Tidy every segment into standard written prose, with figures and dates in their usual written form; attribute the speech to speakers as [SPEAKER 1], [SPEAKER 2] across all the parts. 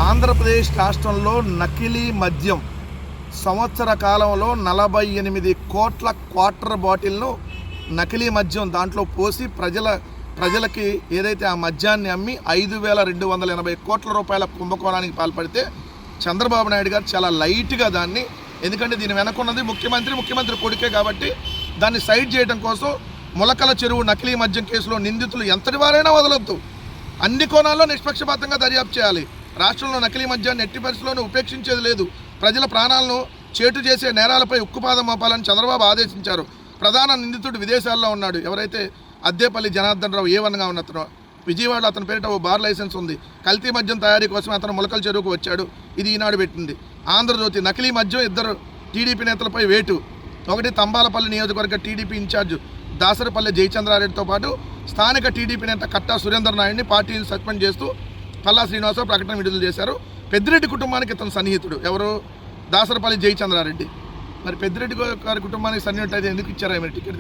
[SPEAKER 1] ఆంధ్రప్రదేశ్ రాష్ట్రంలో నకిలీ మద్యం సంవత్సర కాలంలో 48 కోట్ల క్వార్టర్ బాటిల్ను నకిలీ మద్యం దాంట్లో పోసి ప్రజలకి ఏదైతే ఆ మద్యాన్ని అమ్మి 5,280 కోట్ల రూపాయల కుంభకోణానికి పాల్పడితే చంద్రబాబు నాయుడు గారు చాలా లైట్గా దాన్ని, ఎందుకంటే దీని వెనకున్నది ముఖ్యమంత్రి కొడుకే కాబట్టి దాన్ని సైడ్ చేయడం కోసం ములకల చెరువు నకిలీ మద్యం కేసులో నిందితులు ఎంతటి వారైనా వదలొద్దు, అన్ని కోణాల్లో నిష్పక్షపాతంగా దర్యాప్తు చేయాలి. రాష్ట్రంలో నకిలీ మద్యాన్ని ఎట్టి పరిస్థితుల్లోనూ ఉపేక్షించేది లేదు. ప్రజల ప్రాణాలను చేటు చేసే నేరాలపై ఉక్కుపాదం మోపాలని చంద్రబాబు ఆదేశించారు. ప్రధాన నిందితుడు విదేశాల్లో ఉన్నాడు. ఎవరైతే అద్దేపల్లి జనార్దన్ రావు A1గా ఉన్నతను, విజయవాడలో అతని పేరిట ఓ బార్ లైసెన్స్ ఉంది. కల్తీ మద్యం తయారీ కోసం అతను ములకల చెరువుకు వచ్చాడు. ఇది ఈనాడు పెట్టింది. ఆంధ్రజ్యోతి నకిలీ మద్యం 2 టీడీపీ నేతలపై వేటు. ఒకటి తంబాలపల్లి నియోజకవర్గ టీడీపీ ఇన్ఛార్జ్ దాసరపల్లి జయచంద్రారెడ్డితో పాటు స్థానిక టీడీపీ నేత కట్టా సురేందర్ నాయుడిని పార్టీని సస్పెండ్ చేస్తూ పల్లా శ్రీనివాసరావు ప్రకటన విడుదల చేశారు. పెద్దిరెడ్డి కుటుంబానికి ఇతను సన్నిహితుడు. ఎవరు? దాసరపల్లి జయచంద్రారెడ్డి. మరి పెద్దిరెడ్డి గారి కుటుంబానికి సన్నిహితుడు అయితే ఎందుకు ఇచ్చారు ఏమైనా టికెట్?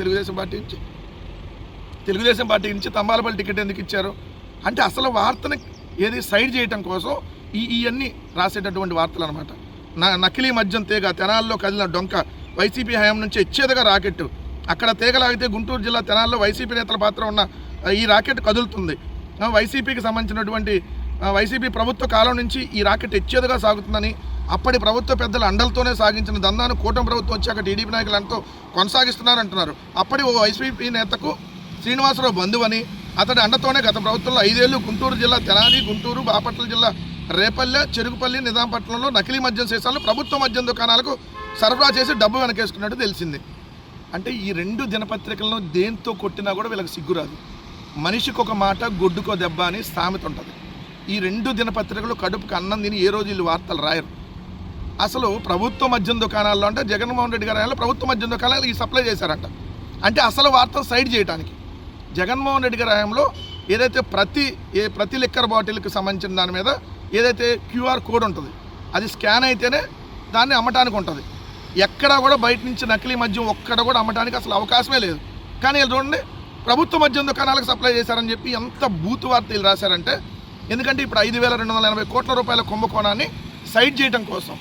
[SPEAKER 1] తెలుగుదేశం పార్టీ నుంచి తంబాలపల్లి టికెట్ ఎందుకు ఇచ్చారు అంటే అసలు వార్తని ఏది సైడ్ చేయటం కోసం ఇవన్నీ రాసేటటువంటి వార్తలు అనమాట. నకిలీ మద్యం తీగ తెనాల్లో కదిలిన డొంక, వైసీపీ హయాం నుంచి ఇచ్చేదిగా రాకెట్. అక్కడ తీగలాగితే గుంటూరు జిల్లా తెనాల్లో వైసీపీ నేతల పాత్ర ఉన్న ఈ రాకెట్ కదులుతుంది. వైసీపీకి సంబంధించినటువంటి వైసీపీ ప్రభుత్వ కాలం నుంచి ఈ రాకెట్ ఇచ్చేదిగా సాగుతుందని, అప్పటి ప్రభుత్వ పెద్దల అండలతోనే సాగించిన దందాను కూటమి ప్రభుత్వం వచ్చాక టీడీపీ నాయకులంతా కొనసాగిస్తున్నారంటున్నారు. అప్పటి ఓ వైసీపీ నేతకు శ్రీనివాసరావు బంధువని, అతడి అండతోనే గత ప్రభుత్వంలో 5 ఏళ్లు గుంటూరు జిల్లా తెనాలి, గుంటూరు, బాపట్ల జిల్లా రేపల్లె, చెరుకుపల్లి, నిజాంపట్నంలో నకిలీ మద్యం సీసాలను ప్రభుత్వ మద్యం దుకాణాలకు సరఫరా చేసి డబ్బు వెనకేసుకున్నట్టు తెలిసింది. అంటే ఈ 2 దినపత్రికలను దేంతో కొట్టినా కూడా వీళ్ళకి సిగ్గురాదు. మనిషికి ఒక మాట, గొడ్డుకో దెబ్బ అని సామెత ఉంటుంది. ఈ 2 దినపత్రికలు కడుపుకు అన్నం తిని ఏ రోజు వీళ్ళు వార్తలు రాయరు. అసలు ప్రభుత్వ మద్యం దుకాణాల్లో అంటే జగన్మోహన్ రెడ్డి గారు ప్రభుత్వ మద్యం దుకాణాలు ఈ సప్లై చేశారంట. అంటే అసలు వార్తలు సైడ్ చేయడానికి జగన్మోహన్ రెడ్డి గారి హయాంలో ఏదైతే ప్రతి లిక్కర్ బాటిల్కి సంబంధించిన దాని మీద ఏదైతే QR కోడ్ ఉంటుంది, అది స్కాన్ అయితేనే దాన్ని అమ్మటానికి ఉంటుంది. ఎక్కడా కూడా బయట నుంచి నకిలీ మద్యం ఒక్కడ కూడా అమ్మటానికి అసలు అవకాశమే లేదు. కానీ వీళ్ళు చూడండి, ప్రభుత్వ మద్యం దుకాణాలకు సప్లై చేశారని చెప్పి ఎంత బూతు వార్తలు రాశారంటే, ఎందుకంటే ఇప్పుడు 5,280 కోట్ల రూపాయల కుంభకోణాన్ని సైడ్ చేయడం కోసం.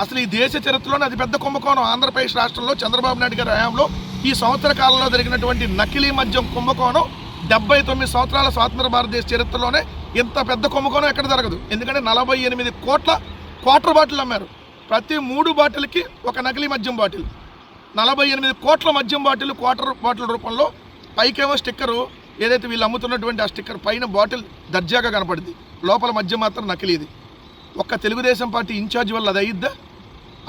[SPEAKER 1] అసలు ఈ దేశ చరిత్రలోనే అది పెద్ద కుంభకోణం. ఆంధ్రప్రదేశ్ రాష్ట్రంలో చంద్రబాబు నాయుడు గారి హయాంలో ఈ సంవత్సర కాలంలో జరిగినటువంటి నకిలీ మద్యం కుంభకోణం 79 సంవత్సరాల స్వాతంత్ర భారతదేశ చరిత్రలోనే ఇంత పెద్ద కుంభకోణం ఎక్కడ జరగదు. ఎందుకంటే 48 కోట్ల క్వార్టర్ బాటిల్ అమ్మారు. ప్రతి 3 బాటిల్కి ఒక నకిలీ మద్యం బాటిల్. 48 కోట్ల మద్యం బాటిల్ క్వార్టర్ బాటిల్ రూపంలో, పైకేమో స్టిక్కరు ఏదైతే వీళ్ళు అమ్ముతున్నటువంటి ఆ స్టిక్కర్ పైన బాటిల్ దర్జాగా కనపడింది, లోపల మద్యం మాత్రం నకిలీది. ఒక్క తెలుగుదేశం పార్టీ ఇన్ఛార్జ్ వల్ల అది అయ్యిద్దా?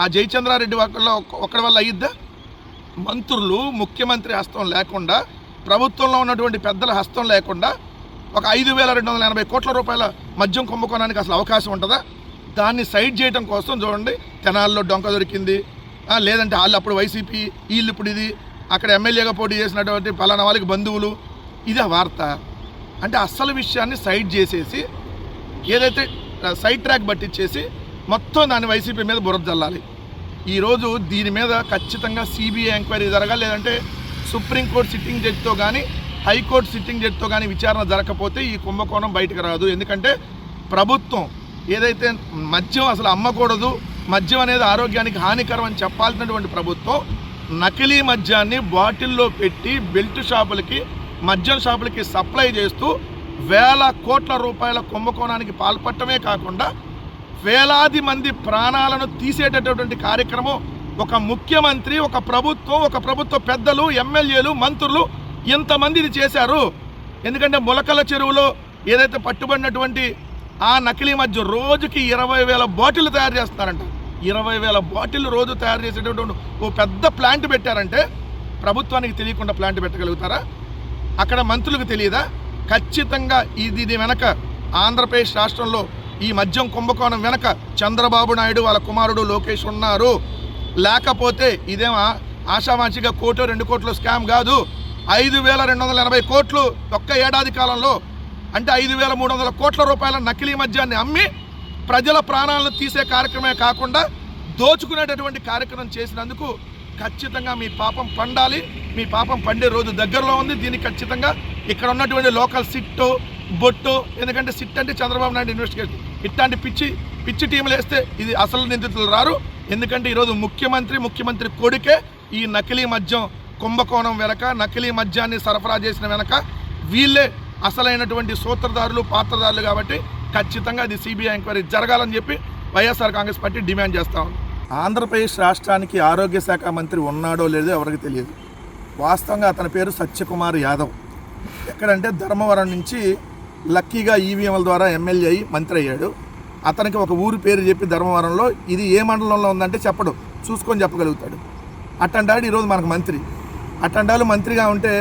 [SPEAKER 1] ఆ జయచంద్రారెడ్డి ఒక్కడి వల్ల అయ్యిద్దా? మంత్రులు, ముఖ్యమంత్రి హస్తం లేకుండా, ప్రభుత్వంలో ఉన్నటువంటి పెద్దల హస్తం లేకుండా ఒక 5,280 కోట్ల రూపాయల మద్యం కుంభకోణానికి అసలు అవకాశం ఉంటుందా? దాన్ని సైడ్ చేయడం కోసం చూడండి, తెనాల్లో డొంక దొరికింది, లేదంటే వాళ్ళు అప్పుడు వైసీపీ, వీళ్ళు ఇప్పుడు ఇది, అక్కడ ఎమ్మెల్యేగా పోటీ చేసినటువంటి పలానా వాళ్ళకి బంధువులు, ఇదే వార్త. అంటే అసలు విషయాన్ని సైడ్ చేసేసి ఏదైతే సైడ్ ట్రాక్ పట్టించేసి మొత్తం దాన్ని వైసీపీ మీద బురద జల్లాలి. ఈరోజు దీని మీద ఖచ్చితంగా CBI ఎంక్వైరీ జరగాలి. లేదంటే సుప్రీంకోర్టు సిట్టింగ్ జడ్జితో కానీ, హైకోర్టు సిట్టింగ్ జడ్జితో కానీ విచారణ జరగకపోతే ఈ కుంభకోణం బయటకు రాదు. ఎందుకంటే ప్రభుత్వం ఏదైతే మద్యం అసలు అమ్మకూడదు, మద్యం అనేది ఆరోగ్యానికి హానికరం అని చెప్పాల్సినటువంటి ప్రభుత్వం నకిలీ మద్యాన్ని బాటిల్లో పెట్టి బెల్ట్ షాపులకి, మద్యం షాపులకి సప్లై చేస్తూ వేల కోట్ల రూపాయల కుంభకోణానికి పాల్పడటమే కాకుండా వేలాది మంది ప్రాణాలను తీసేటటువంటి కార్యక్రమం ఒక ముఖ్యమంత్రి, ఒక ప్రభుత్వ పెద్దలు, ఎమ్మెల్యేలు, మంత్రులు ఇంతమంది ఇది చేశారు. ఎందుకంటే ములకల చెరువులో ఏదైతే పట్టుబడినటువంటి ఆ నకిలీ మద్యం రోజుకి 20,000 బాటిల్ తయారు చేస్తున్నారంట. 20,000 బాటిల్ రోజు తయారు చేసేటటువంటి ఓ పెద్ద ప్లాంట్ పెట్టారంటే ప్రభుత్వానికి తెలియకుండా ప్లాంట్ పెట్టగలుగుతారా? అక్కడ మంత్రులకు తెలియదా? ఖచ్చితంగా ఇది వెనక ఆంధ్రప్రదేశ్ రాష్ట్రంలో ఈ మద్యం కుంభకోణం వెనక చంద్రబాబు నాయుడు వాళ్ళ కుమారుడు లోకేష్ ఉన్నారు. లేకపోతే ఇదేమో ఆషామాషిగా 1 కోటి 2 కోట్ల స్కామ్ కాదు. 5,280 కోట్లు ఒక్క ఏడాది కాలంలో, అంటే 5,300 కోట్ల రూపాయల నకిలీ మద్యాన్ని అమ్మి ప్రజల ప్రాణాలను తీసే కార్యక్రమే కాకుండా దోచుకునేటటువంటి కార్యక్రమం చేసినందుకు ఖచ్చితంగా మీ పాపం పండాలి. మీ పాపం పండే రోజు దగ్గరలో ఉంది. దీనికి ఖచ్చితంగా ఇక్కడ ఉన్నటువంటి లోకల్ సిట్టు, బొట్టు, ఎందుకంటే సిట్ అంటే చంద్రబాబు నాయుడు ఇన్వెస్టిగేషన్ ఇట్లాంటి పిచ్చి టీములు వేస్తే ఇది అసలు నిందితులు రారు. ఎందుకంటే ఈరోజు ముఖ్యమంత్రి కొడుకే ఈ నకిలీ మద్యం కుంభకోణం వెనక, నకిలీ మద్యాన్ని సరఫరా చేసిన వెనక వీళ్ళే అసలైనటువంటి సూత్రధారులు, పాత్రధారులు. కాబట్టి ఖచ్చితంగా అది సిబిఐ ఎంక్వైరీ జరగాలని చెప్పి వైఎస్ఆర్ కాంగ్రెస్ పార్టీ డిమాండ్ చేస్తా ఉంది. ఆంధ్రప్రదేశ్ రాష్ట్రానికి ఆరోగ్య శాఖ మంత్రి ఉన్నాడో లేదో ఎవరికి తెలియదు. వాస్తవంగా అతని పేరు సత్యకుమార్ యాదవ్. ఎక్కడంటే ధర్మవరం నుంచి లక్కీగా ఈవీఎంల ద్వారా ఎమ్మెల్యే అయ్యి మంత్రి అయ్యాడు. అతనికి ఒక ఊరు పేరు చెప్పి ధర్మవరంలో ఇది ఏ మండలంలో ఉందంటే చెప్పడు, చూసుకొని చెప్పగలుగుతాడు. అట్టంటాడు ఈరోజు మనకు మంత్రి. అట్టంటాలు మంత్రిగా ఉంటే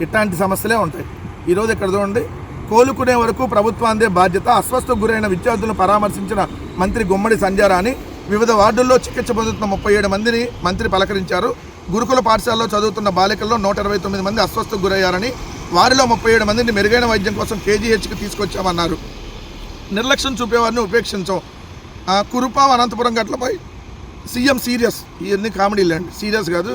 [SPEAKER 1] ఇట్లాంటి సమస్యలే ఉంటాయి. ఈరోజు ఇక్కడ చూడండి, కోలుకునే వరకు ప్రభుత్వాందే బాధ్యత. అస్వస్థకు గురైన విద్యార్థులను పరామర్శించిన మంత్రి గుమ్మడి సంధ్యారాణి వివిధ వార్డుల్లో చికిత్స పొందుతున్న 37 మందిని మంత్రి పలకరించారు. గురుకుల పాఠశాలలో చదువుతున్న బాలికల్లో 129 మంది అస్వస్థకు గురయ్యారని, వారిలో 37 మందిని మెరుగైన వైద్యం కోసం కేజీహెచ్కి తీసుకొచ్చామన్నారు. నిర్లక్ష్యం చూపేవారిని ఉపేక్షించాం. కురుపాం అనంతపురం ఘటనపై సీఎం సీరియస్. ఇవన్నీ కామెడీలు అండి, సీరియస్ కాదు,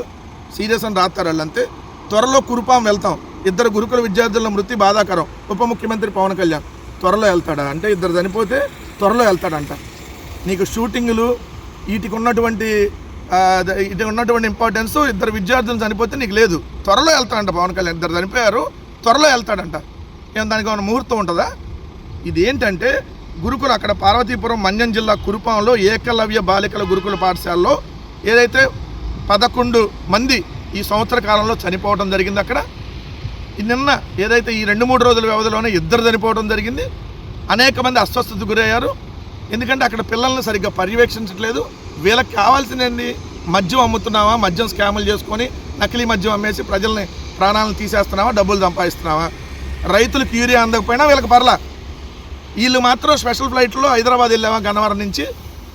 [SPEAKER 1] సీరియస్ అని రాస్తారు వాళ్ళు అంతే. త్వరలో కురుపాం వెళ్తాం. 2 గురుకుల విద్యార్థుల మృతి బాధాకరం. ఉప ముఖ్యమంత్రి పవన్ కళ్యాణ్ త్వరలో వెళ్తాడా అంటే 2 చనిపోతే త్వరలో వెళ్తాడంట. నీకు షూటింగులు వీటికి ఉన్నటువంటి ఇంపార్టెన్స్ 2 విద్యార్థులు చనిపోతే నీకు లేదు. త్వరలో వెళ్తాడంట పవన్ కళ్యాణ్. 2 చనిపోయారు, త్వరలో వెళ్తాడంట. ఏం దానికి ఏమైనా ముహూర్తం ఉంటుందా? ఇది ఏంటంటే గురుకులు అక్కడ పార్వతీపురం మన్యం జిల్లా కురుపాంలో ఏకలవ్య బాలికల గురుకుల పాఠశాలలో ఏదైతే 11 మంది ఈ సంవత్సర కాలంలో చనిపోవడం జరిగింది. అక్కడ నిన్న ఏదైతే ఈ 2-3 రోజుల వ్యవధిలోనే 2 చనిపోవడం జరిగింది. అనేక మంది అస్వస్థతకు గురయ్యారు. ఎందుకంటే అక్కడ పిల్లల్ని సరిగ్గా పర్యవేక్షించట్లేదు. వీళ్ళకి కావాల్సింది మద్యం అమ్ముతున్నావా, మద్యం స్కాములు చేసుకొని నకిలీ మద్యం అమ్మేసి ప్రజల్ని ప్రాణాలను తీసేస్తున్నావా, డబ్బులు సంపాదిస్తున్నావా? రైతులకు యూరియా అందకపోయినా వీళ్ళకి పర్లా. వీళ్ళు మాత్రం స్పెషల్ ఫ్లైట్లో హైదరాబాద్ వెళ్ళామా, గన్నవరం నుంచి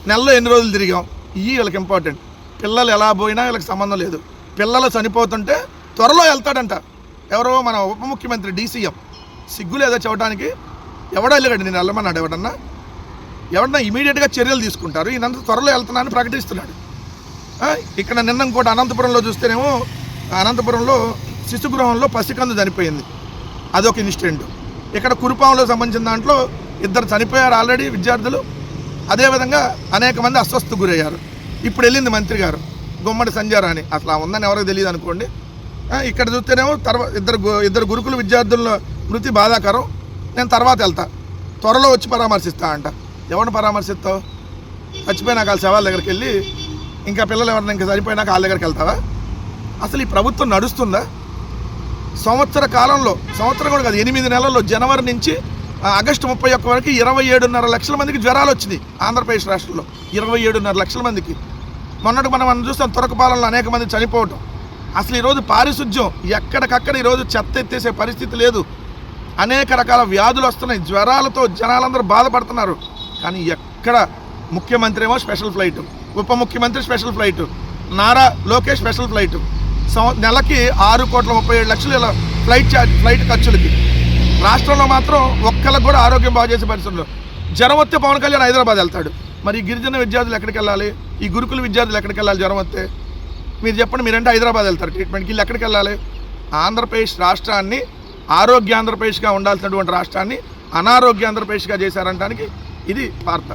[SPEAKER 1] నెలలో ఎన్ని రోజులు తిరిగాం, ఇవి వీళ్ళకి ఇంపార్టెంట్. పిల్లలు ఎలా పోయినా వీళ్ళకి సంబంధం లేదు. పిల్లలు చనిపోతుంటే త్వరలో వెళ్తాడంట ఎవరో మన ఉప ముఖ్యమంత్రి డీసీఎం. సిగ్గు లేదా చెప్పడానికి? ఎవడో వెళ్ళాడు, నేను వెళ్ళమన్నాడు ఎవడన్నా ఇమీడియట్గా చర్యలు తీసుకుంటారు. ఈయనంత త్వరలో వెళ్తున్నానని ప్రకటిస్తున్నాడు. ఇక్కడ నిన్న ఇంకోటి అనంతపురంలో చూస్తేనేమో, అనంతపురంలో శిశుగృహంలో పసికందు చనిపోయింది, అదొక ఇన్సిడెంట్. ఇక్కడ కురుపాంలో సంబంధించిన దాంట్లో 2 చనిపోయారు ఆల్రెడీ విద్యార్థులు. అదేవిధంగా అనేక మంది అస్వస్థకు గురయ్యారు. ఇప్పుడు వెళ్ళింది మంత్రి గారు గుమ్మడి సంధ్యారాణి. అసలు ఉందని ఎవరికి తెలియదు అనుకోండి. ఇక్కడ చూస్తేనేమో ఇద్దరు గురుకుల విద్యార్థుల మృతి బాధాకరం, నేను తర్వాత వెళ్తా, త్వరలో వచ్చి పరామర్శిస్తా అంట. ఎవరిని పరామర్శిస్తావు? చచ్చిపోయినాక వాళ్ళ శవాల దగ్గరికి వెళ్ళి, ఇంకా పిల్లలు ఎవరిని ఇంకా చనిపోయినాక వాళ్ళ దగ్గరికి వెళ్తావా? అసలు ఈ ప్రభుత్వం నడుస్తుందా? సంవత్సర కాలంలో, సంవత్సరం కూడా కాదు, 8 నెలల్లో జనవరి నుంచి ఆగస్టు 31 వరకు 27.5 లక్షల మందికి జ్వరాలు వచ్చింది ఆంధ్రప్రదేశ్ రాష్ట్రంలో. 27.5 లక్షల మందికి. మొన్నటి మనం చూస్తాం తురకపాలెంలో అనేక మంది చనిపోవటం. అసలు ఈరోజు పారిశుధ్యం ఎక్కడికక్కడ ఈరోజు చెత్త ఎత్తేసే పరిస్థితి లేదు. అనేక రకాల వ్యాధులు వస్తున్నాయి, జ్వరాలతో జనాలందరూ బాధపడుతున్నారు. కానీ ఎక్కడ ముఖ్యమంత్రి ఏమో స్పెషల్ ఫ్లైట్, ఉప ముఖ్యమంత్రి special flight, Nara Lokesh special flight, నెలకి 6,37,00,000 ఇలా ఫ్లైట్ ఖర్చులకి. రాష్ట్రంలో మాత్రం ఒక్కళ్ళకి కూడా ఆరోగ్యం బాగు చేసే పరిస్థితుల్లో. జ్వరం వస్తే పవన్ కళ్యాణ్ హైదరాబాద్ వెళ్తాడు. మరి ఈ గిరిజన విద్యార్థులు ఎక్కడికి వెళ్ళాలి? ఈ గురుకుల విద్యార్థులు ఎక్కడికి వెళ్ళాలి? జ్వరం వస్తే మీరు చెప్పండి. మీరంటే హైదరాబాద్ వెళ్తారు ట్రీట్మెంట్కి, వీళ్ళు ఎక్కడికి వెళ్ళాలి? ఆంధ్రప్రదేశ్ రాష్ట్రాన్ని ఆరోగ్య ఆంధ్రప్రదేశ్గా ఉండాల్సినటువంటి రాష్ట్రాన్ని అనారోగ్య ఆంధ్రప్రదేశ్గా చేశారంటానికి ఇది వార్త.